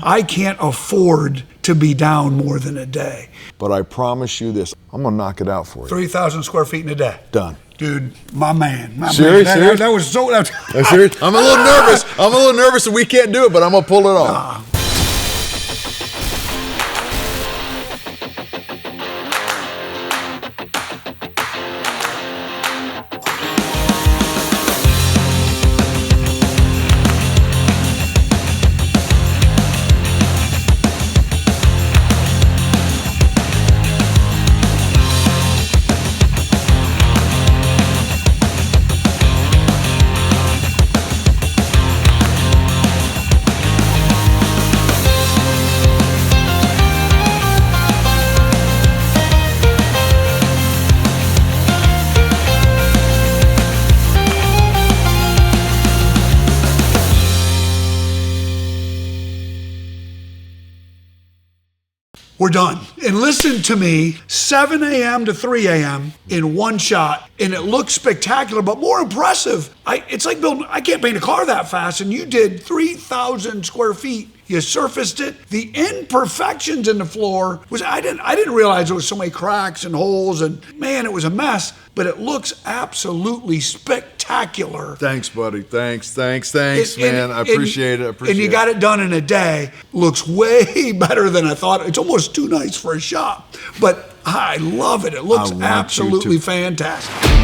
I can't afford to be down more than a day. But I promise you this, I'm gonna knock it out for you. 3,000 square feet in a day. Done. Dude, my man. Serious? That was so... Serious? I'm a little nervous. I'm a little nervous that we can't do it, but I'm gonna pull it off. We're done. And listen to me, 7 a.m. to 3 a.m. in one shot, and it looks spectacular, but more impressive. It's like building, I can't paint a car that fast, and you did 3,000 square feet. You surfaced it. The imperfections in the floor I didn't realize there was so many cracks and holes, and man, it was a mess, but it looks absolutely spectacular. Thanks, buddy. Thanks, man. I appreciate it. And you got it done in a day. Looks way better than I thought. It's almost too nice for a shop, but I love it. It looks absolutely fantastic.